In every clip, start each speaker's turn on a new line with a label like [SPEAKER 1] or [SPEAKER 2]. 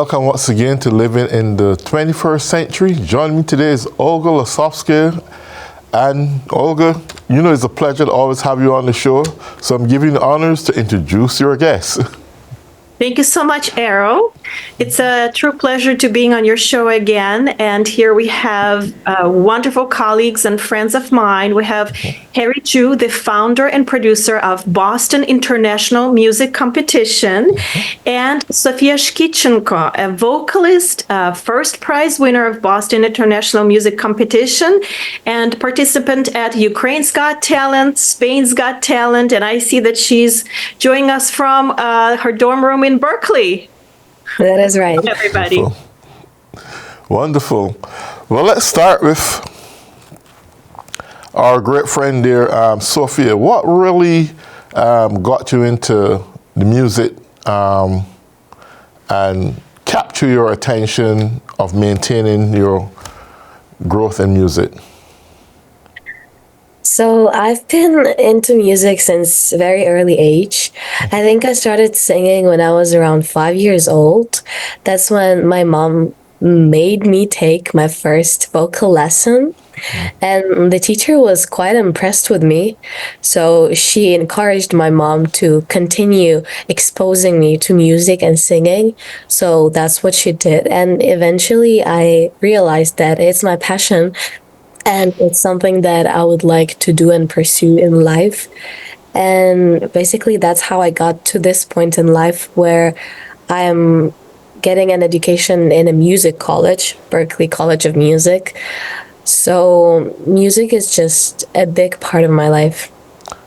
[SPEAKER 1] welcome once again to Living in the 21st Century. Joining me today is Olga Lisovska. And Olga, you know it's a pleasure to always have you on the show, so I'm giving you the honors to introduce your guest.
[SPEAKER 2] Thank you so much, Errol. It's a true pleasure to being on your show again. And here we have wonderful colleagues and friends of mine. We have Harry Chu, the founder and producer of Boston International Music Competition, and Sofia Shkidchenko, a vocalist, first prize winner of Boston International Music Competition, and participant at Ukraine's Got Talent, Spain's Got Talent, and I see that she's joining us from her dorm room in Berkeley.
[SPEAKER 3] That is right.
[SPEAKER 2] Everybody.
[SPEAKER 1] Wonderful. Well, let's start with our great friend there, Sofia. What really got you into the music and capture your attention of maintaining your growth in music?
[SPEAKER 3] So I've been into music since a very early age. I think I started singing when I was around 5 years old. That's when my mom made me take my first vocal lesson. And the teacher was quite impressed with me. So she encouraged my mom to continue exposing me to music and singing. So that's what she did. And eventually I realized that it's my passion. And it's something that I would like to do and pursue in life. And basically, that's how I got to this point in life where I am getting an education in a music college, Berklee College of Music. So music is just a big part of my life.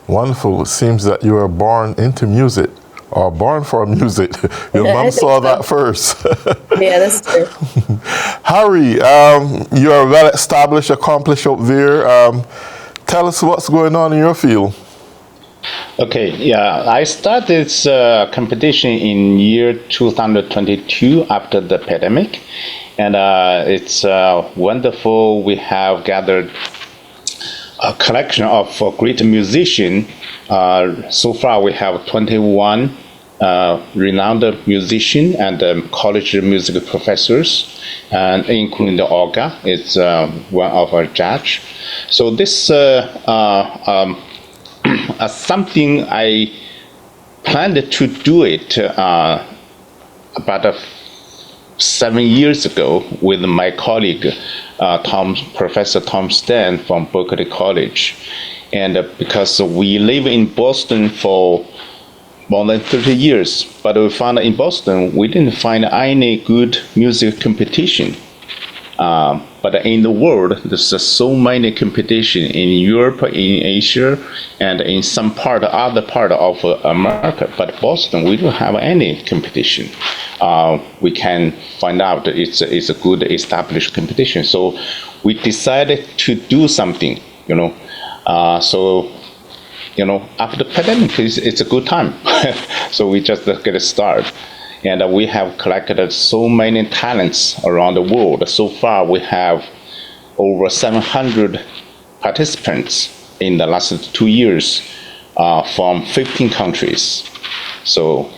[SPEAKER 1] Wonderful. It seems that you were born into music. Or born for music. Your mom saw that first.
[SPEAKER 3] Yeah, that's true.
[SPEAKER 1] Harry, you're well established, accomplished up there. Tell us what's going on in your field.
[SPEAKER 4] Okay, yeah, I started this competition in year 2022 after the pandemic. And it's wonderful. We have gathered a collection of great musicians. So far, we have 21 renowned musicians and college music professors, and including the Olga, is one of our judges. So this something I planned to do it about 7 years ago with my colleague, Professor Tom Stan from Berkeley College. And because we live in Boston for more than 30 years, but we found in Boston, we didn't find any good music competition. But in the world, there's so many competition in Europe, in Asia, and in some other part of America. But Boston, we don't have any competition. We can find out that it's a good established competition. So we decided to do something, after the pandemic, it's a good time. So we just get started. And we have collected so many talents around the world. So far, we have over 700 participants in the last 2 years from 15 countries. So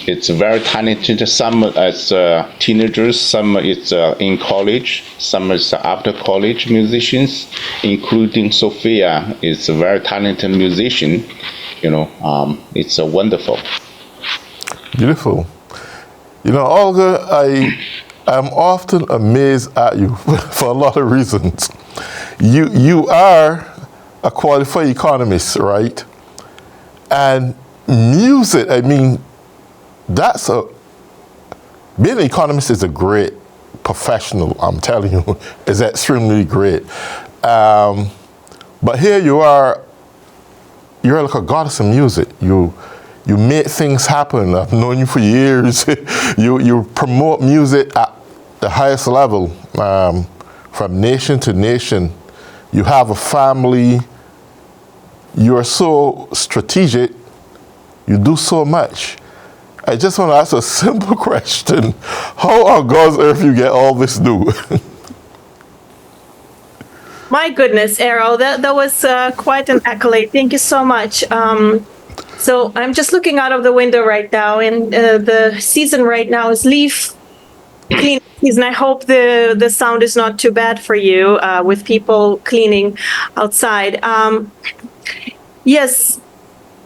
[SPEAKER 4] it's very talented. Some as teenagers, some is in college, some is after college musicians, including Sofia is a very talented musician. It's wonderful.
[SPEAKER 1] Beautiful. Olga, I'm often amazed at you for a lot of reasons. You are a qualified economist, right? And music, being an economist is a great professional, I'm telling you, is extremely great. But here you are, you're like a goddess of music. You make things happen. I've known you for years. You promote music at the highest level, from nation to nation. You have a family. You are so strategic. You do so much. I just want to ask a simple question. How on God's earth you get all this do?
[SPEAKER 2] My goodness, Errol, that was quite an accolade. Thank you so much. So I'm just looking out of the window right now, and the season right now is leaf clean season. I hope the sound is not too bad for you with people cleaning outside. Yes,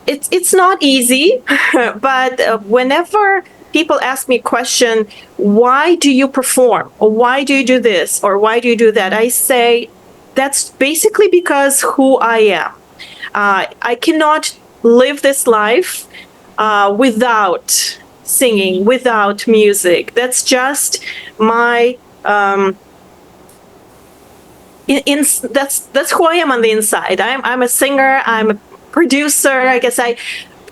[SPEAKER 2] it's not easy, but whenever people ask me a question, why do you perform, or why do you do this, or why do you do that, I say that's basically because who I am. I cannot live this life without singing, without music. That's just my that's who I am on the inside. I'm a singer. I'm a producer. I guess I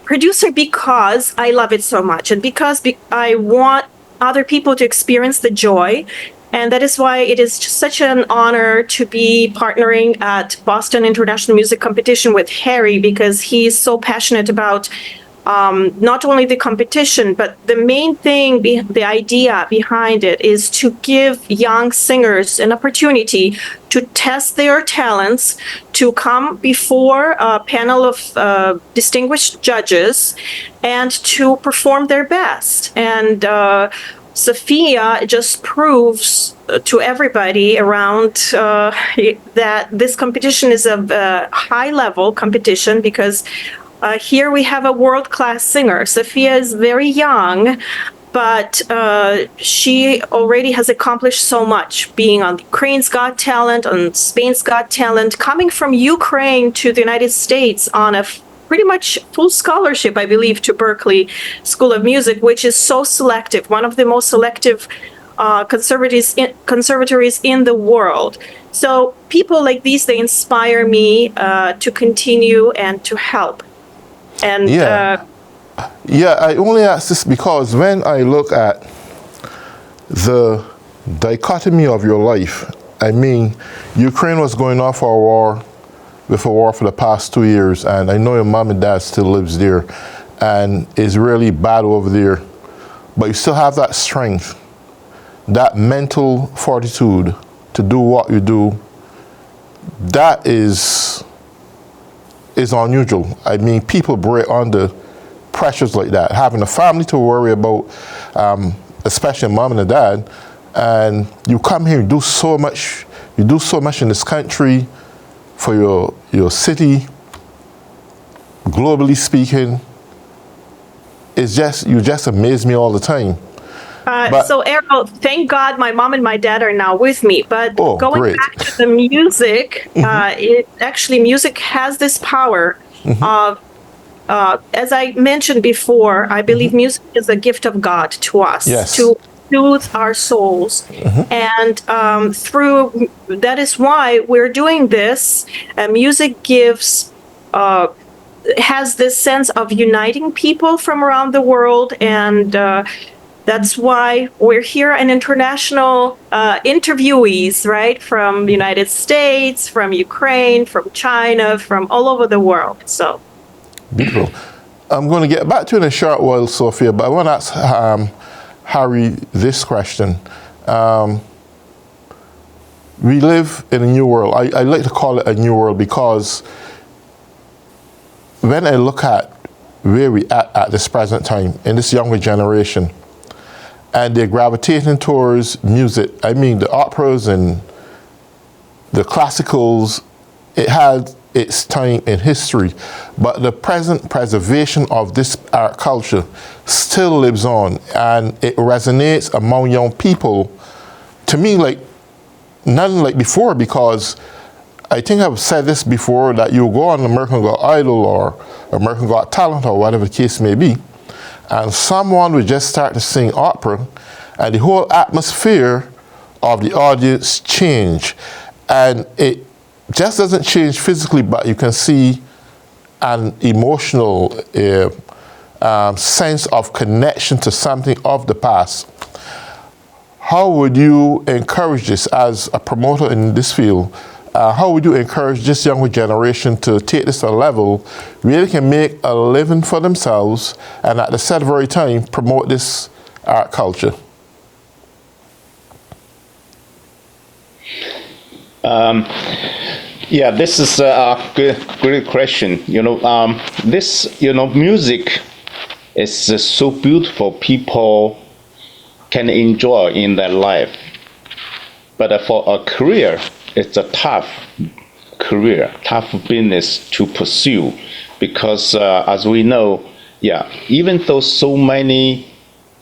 [SPEAKER 2] producer because I love it so much, and because I want other people to experience the joy. And that is why it is just such an honor to be partnering at Boston International Music Competition with Harry, because he's so passionate about not only the competition, but the main thing, the idea behind it is to give young singers an opportunity to test their talents, to come before a panel of distinguished judges and to perform their best. And Sofia just proves to everybody around that this competition is a high-level competition, because here we have a world-class singer. Sofia is very young, but she already has accomplished so much, being on Ukraine's Got Talent, on Spain's Got Talent, coming from Ukraine to the United States on a pretty much full scholarship, I believe, to Berklee School of Music, which is so selective, one of the most selective conservatories in the world. So people like these, they inspire me to continue and to help. And
[SPEAKER 1] I only ask this because when I look at the dichotomy of your life, I mean, Ukraine was going off for a war, for the past 2 years, and I know your mom and dad still lives there, and it's really bad over there, but you still have that strength, that mental fortitude to do what you do. That is unusual. I mean, people break under pressures like that, having a family to worry about, especially mom and dad, and you come here and do so much. You do so much in this country, for your city, globally speaking. It's just, you just amaze me all the time.
[SPEAKER 2] So Errol, thank God my mom and my dad are now with me. But going
[SPEAKER 1] great.
[SPEAKER 2] back to the music, music has this power of, as I mentioned before, I believe music is a gift of God to us, to soothe our souls. And through that is why we're doing this. Music gives has this sense of uniting people from around the world, and that's why we're here, an international interviewees, right, from the United States, from Ukraine, from China, from all over the world. So
[SPEAKER 1] beautiful. I'm going to get back to you in a short while, Sofia, but I want to ask Harry this question. We live in a new world. I like to call it a new world because when I look at where we at this present time, in this younger generation, and they're gravitating towards music, I mean the operas and the classicals, it had its time in history, but the present preservation of this art culture still lives on, and it resonates among young people, to me, like nothing like before, because I think I've said this before, that you go on American Got Idol or American Got Talent or whatever the case may be, and someone would just start to sing opera, and the whole atmosphere of the audience change, and it just doesn't change physically, but you can see an emotional sense of connection to something of the past. How would you encourage this as a promoter in this field? How would you encourage this younger generation to take this to a level where they can make a living for themselves and at the same very time promote this art culture?
[SPEAKER 4] Yeah, this is a great question. Music is so beautiful. People can enjoy in their life. But for a career, it's a tough career, tough business to pursue, because as we know, even though so many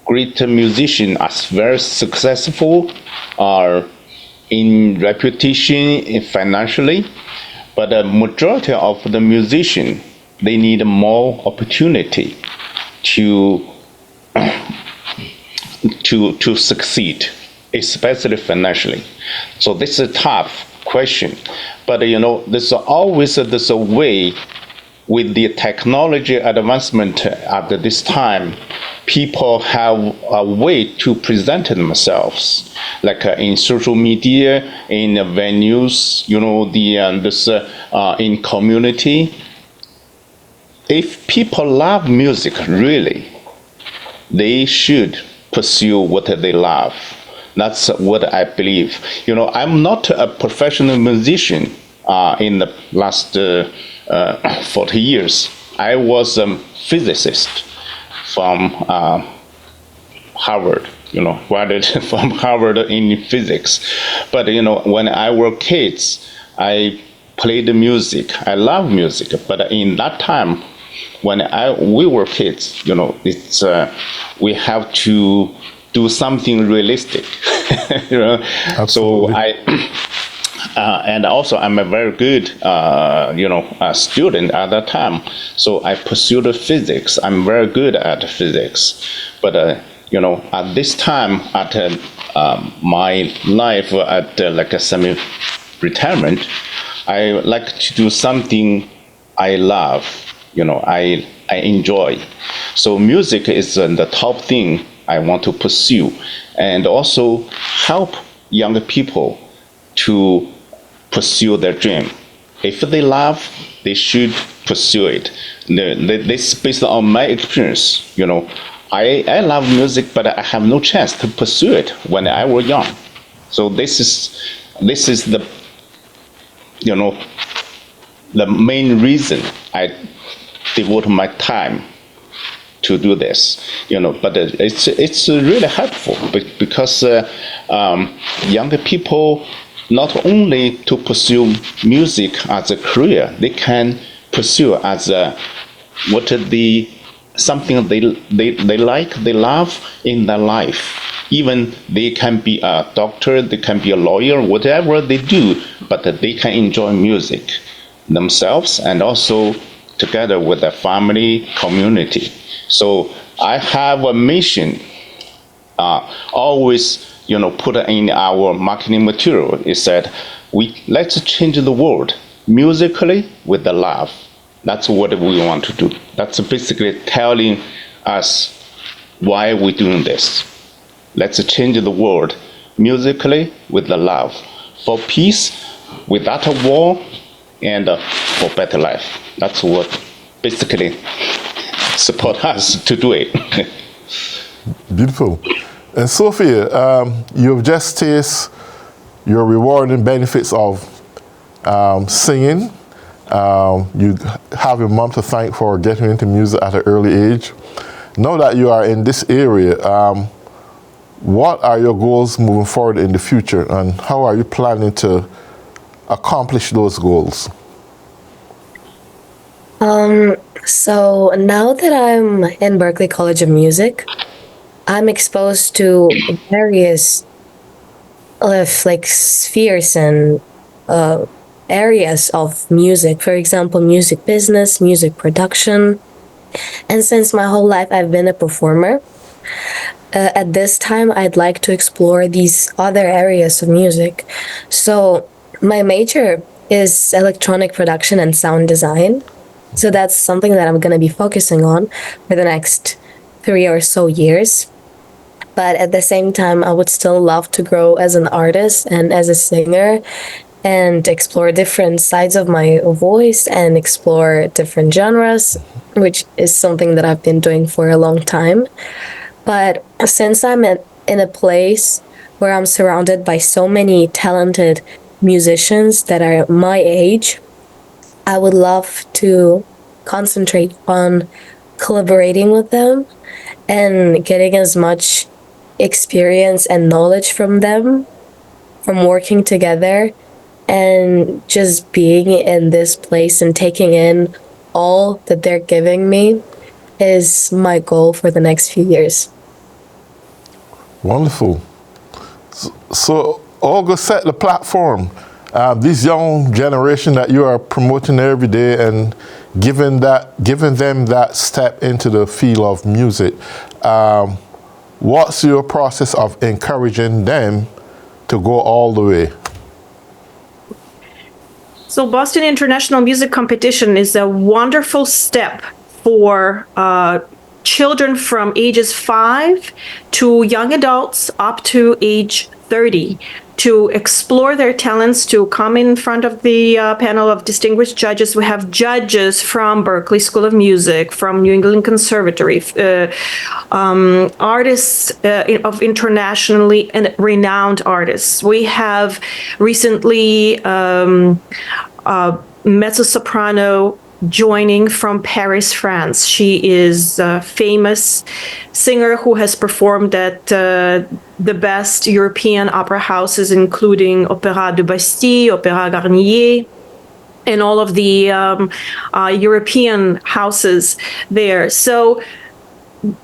[SPEAKER 4] great musicians are very successful, are in reputation financially, but the majority of the musicians, they need more opportunity to succeed, especially financially. So this is a tough question, but there's always this way with the technology advancement at this time. People have a way to present themselves, like in social media, in venues, in community. If people love music really, they should pursue what they love. That's what I believe. I'm not a professional musician in the last 40 years. I was a physicist from Harvard, graduated from Harvard in physics. But, when I were kids, I played music. I love music. But in that time, when we were kids, it's we have to do something realistic. So and also I'm a very good student at that time, so I pursued physics. I'm very good at physics, but at this time, at my life, at like a semi-retirement, I like to do something I love, I enjoy. So music is the top thing I want to pursue, and also help young people to pursue their dream. If they love, they should pursue it. This is based on my experience. I love music, but I have no chance to pursue it when I was young. So this is the the main reason I devote my time to do this. But it's really helpful because young people, not only to pursue music as a career, they can pursue as something they like, they love in their life. Even they can be a doctor, they can be a lawyer, whatever they do, but they can enjoy music themselves and also together with their family, community. So I have a mission, always put in our marketing material. It said, let's change the world musically with the love. That's what we want to do. That's basically telling us why we're doing this. Let's change the world musically with the love, for peace without a war, and for better life. That's what basically support us to do it.
[SPEAKER 1] Beautiful. And Sofia, you've just tasted your rewarding benefits of singing. You have your mom to thank for getting into music at an early age. Now that you are in this area, what are your goals moving forward in the future, and how are you planning to accomplish those goals?
[SPEAKER 3] So now that I'm in Berklee College of Music, I'm exposed to various spheres and areas of music. For example, music business, music production. And since my whole life I've been a performer, at this time I'd like to explore these other areas of music. So my major is electronic production and sound design. So that's something that I'm going to be focusing on for the next 3 or so years. But at the same time, I would still love to grow as an artist and as a singer and explore different sides of my voice and explore different genres, which is something that I've been doing for a long time. But since I'm in a place where I'm surrounded by so many talented musicians that are my age, I would love to concentrate on collaborating with them and getting as much experience and knowledge from them, from working together, and just being in this place and taking in all that they're giving me is my goal for the next few years.
[SPEAKER 1] Wonderful. So Olga, set the platform. This young generation that you are promoting every day and giving them that step into the field of music. What's your process of encouraging them to go all the way?
[SPEAKER 2] So Boston International Music Competition is a wonderful step for children from ages 5 to young adults up to age 30 to explore their talents, to come in front of the panel of distinguished judges. We have judges from Berklee School of Music, from New England Conservatory, artists of internationally renowned artists. We have recently mezzo-soprano joining from Paris, France. She is a famous singer who has performed at the best European opera houses, including Opéra de Bastille, Opéra Garnier, and all of the European houses there. So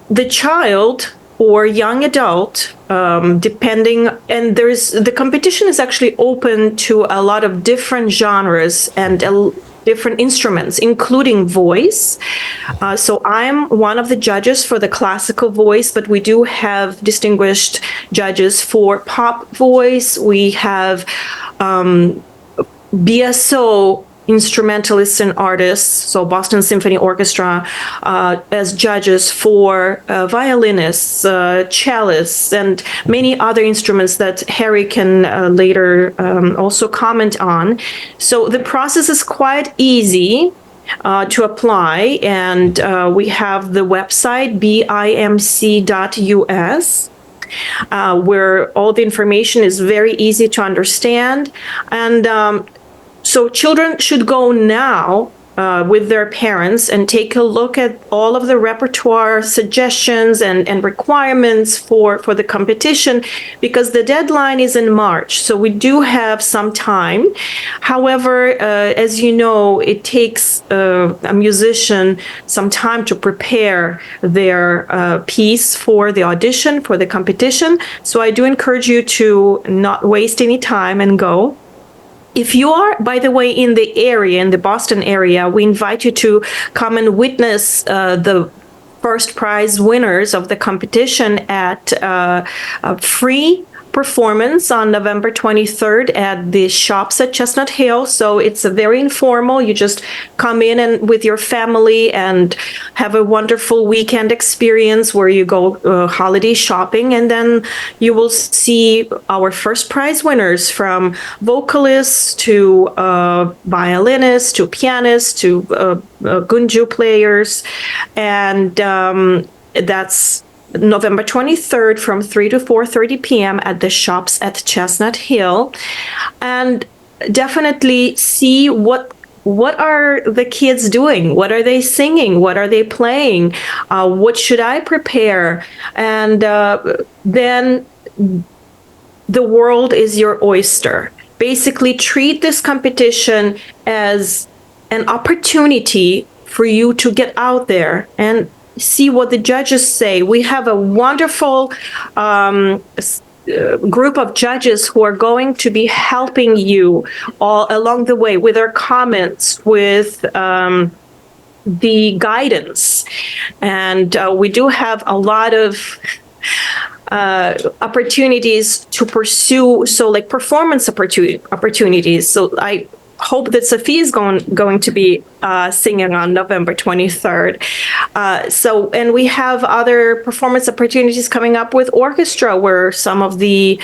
[SPEAKER 2] the child or young adult, depending, and the competition is actually open to a lot of different genres and different instruments, including voice. So I'm one of the judges for the classical voice, but we do have distinguished judges for pop voice. We have BSO instrumentalists and artists, so Boston Symphony Orchestra, as judges for violinists, cellists, and many other instruments that Harry can later also comment on. So the process is quite easy to apply, and we have the website bimc.us. Where all the information is very easy to understand. And so children should go now with their parents and take a look at all of the repertoire suggestions and requirements for the competition, because the deadline is in March. So we do have some time. However, as you know, it takes a musician some time to prepare their piece for the audition, for the competition. So I do encourage you to not waste any time and go. If you are, by the way, in the area, in the Boston area, we invite you to come and witness the first prize winners of the competition at a free performance on November 23rd at the Shops at Chestnut Hill. So it's a very informal. You just come in and with your family and have a wonderful weekend experience where you go holiday shopping, and then you will see our first prize winners, from vocalists to violinists to pianists to gunju players, and that's November 23rd from 3 to 4:30 p.m. at the Shops at Chestnut Hill. And definitely see what are the kids doing? What are they singing? What are they playing? What should I prepare? And then the world is your oyster. Basically, treat this competition as an opportunity for you to get out there and see what the judges say. We have a wonderful group of judges who are going to be helping you all along the way with their comments, with the guidance. And we do have a lot of opportunities to pursue, so like performance opportunities. So I hope that Sofia is going to be singing on November 23rd. And we have other performance opportunities coming up with orchestra, where some of the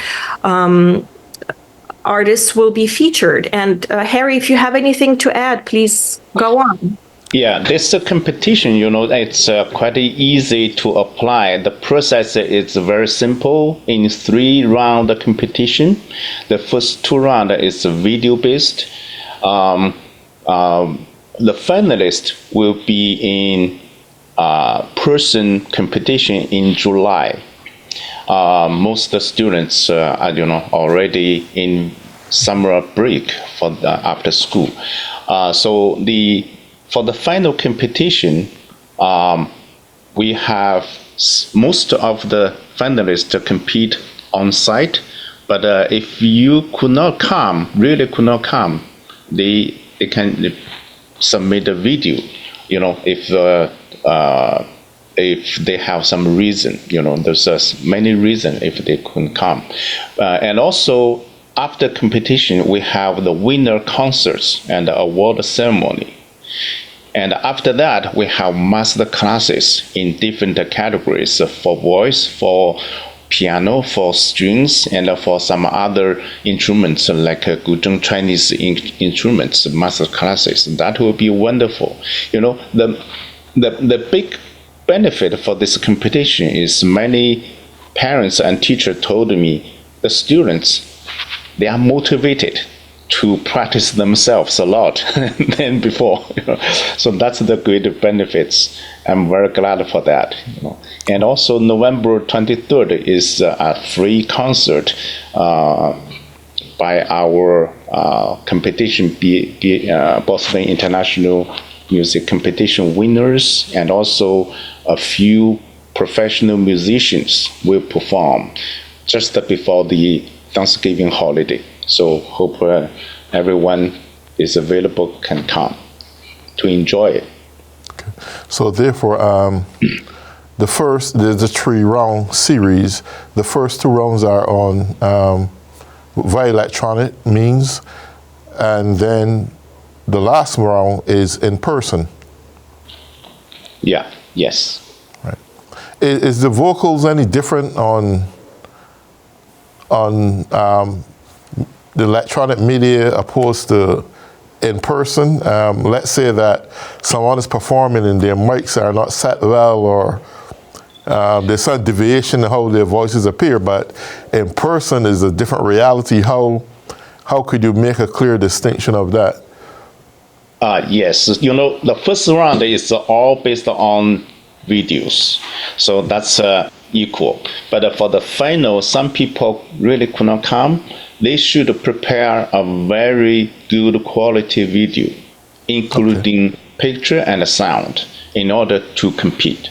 [SPEAKER 2] artists will be featured. And Harry, if you have anything to add, please go on.
[SPEAKER 4] Yeah, this competition, it's quite easy to apply. The process is very simple. In 3-round competition, the first 2 rounds is video-based. The finalist will be in person competition in July. most students are already in summer break for after school. So for the final competition, we have most of the finalists compete on site. But if you really could not come, they can submit a video. If they have some reason, there's many reasons if they couldn't come. And also after competition, we have the winner concerts and the award ceremony. And after that, we have master classes in different categories for voice, for piano, for strings, and for some other instruments like Guzheng Chinese instruments, master classes. That will be wonderful. The big benefit for this competition is many parents and teachers told me the students, they are motivated to practice themselves a lot than before. So that's the great benefits. I'm very glad for that. And also November 23rd is a free concert by our competition, Boston International Music Competition winners, and also a few professional musicians will perform just before the Thanksgiving holiday. So hope everyone is available can come to enjoy it.
[SPEAKER 1] Okay. So therefore, there's a 3-round series. The first 2 rounds are on via electronic means, and then the last round is in person.
[SPEAKER 4] Yeah. Yes.
[SPEAKER 1] Right. Is the vocals any different on the electronic media opposed to in person? Let's say that someone is performing and their mics are not set well, or there's some deviation in how their voices appear, but in person is a different reality. How could you make a clear distinction of that?
[SPEAKER 4] Yes, the first round is all based on videos, so that's equal. But for the final, some people really could not come. They should prepare a very good quality video, including picture and sound, in order to compete.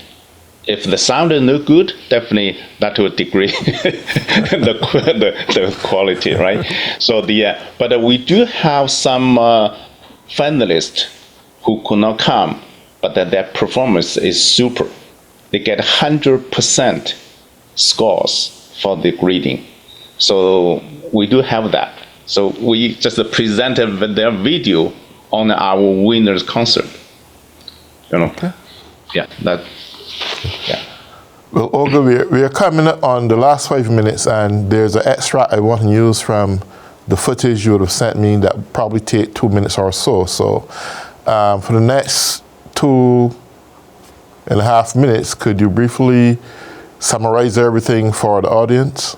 [SPEAKER 4] If the sound is no good, definitely that will degrade the quality, right? So but we do have some finalists who could not come, but their performance is super. They get 100% scores for the grading. So we do have that. So we just presented their video on our winners concert. Okay. Yeah.
[SPEAKER 1] Well, Olga, we are coming up on the last 5 minutes, and there's an extract I want to use from the footage you would have sent me that would probably take 2 minutes or so. So for the next 2.5 minutes, could you briefly summarize everything for the audience?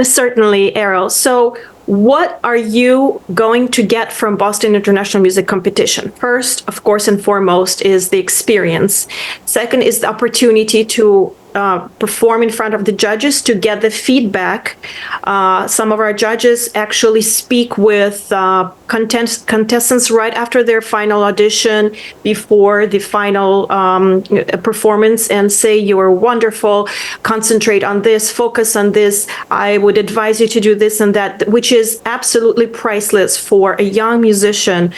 [SPEAKER 2] Certainly, Errol. So what are you going to get from Boston International Music Competition? First, of course, and foremost is the experience. Second is the opportunity to perform in front of the judges to get the feedback. Some of our judges actually speak with contestants right after their final audition, before the final performance, and say, you are wonderful, concentrate on this, focus on this, I would advise you to do this and that, which is absolutely priceless for a young musician.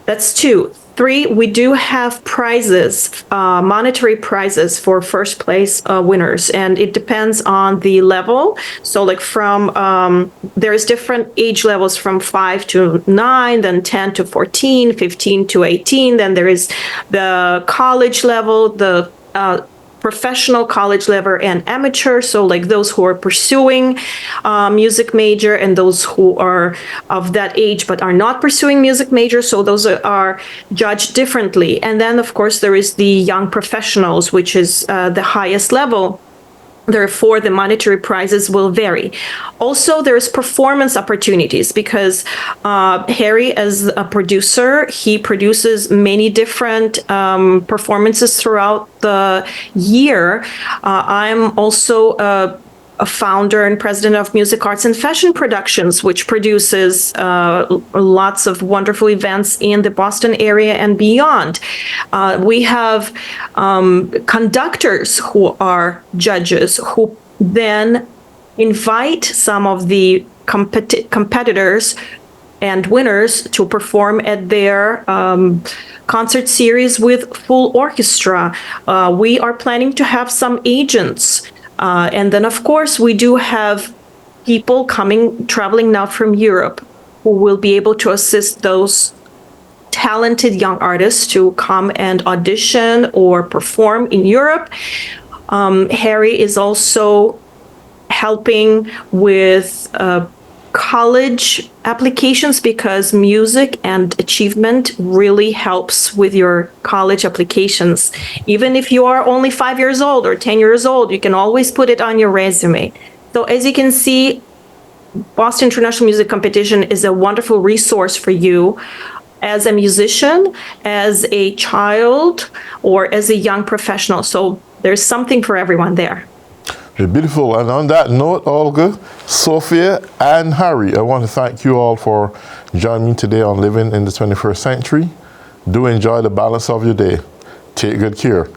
[SPEAKER 2] That's 2. 3, we do have prizes, monetary prizes for first place winners, and it depends on the level. So like there's different age levels from 5 to 9, then 10 to 14, 15 to 18. Then there is the college level, the professional college level, and amateur. So like those who are pursuing music major, and those who are of that age but are not pursuing music major. So those are judged differently. And then of course there is the young professionals, which is the highest level. Therefore, the monetary prizes will vary. Also, there's performance opportunities because Harry, as a producer, he produces many different performances throughout the year. I'm also a founder and president of Music Arts and Fashion Productions, which produces lots of wonderful events in the Boston area and beyond. We have conductors who are judges who then invite some of the competitors and winners to perform at their concert series with full orchestra. We are planning to have some agents. And then, of course, we do have people traveling now from Europe who will be able to assist those talented young artists to come and audition or perform in Europe. Harry is also helping with college applications because music and achievement really helps with your college applications. Even if you are only 5 years old or 10 years old, you can always put it on your resume. So as you can see, Boston International Music Competition is a wonderful resource for you as a musician, as a child, or as a young professional. So there's something for everyone there.
[SPEAKER 1] Beautiful. And on that note, Olga, Sofia, and Harry, I want to thank you all for joining me today on Living in the 21st Century. Do enjoy the balance of your day. Take good care.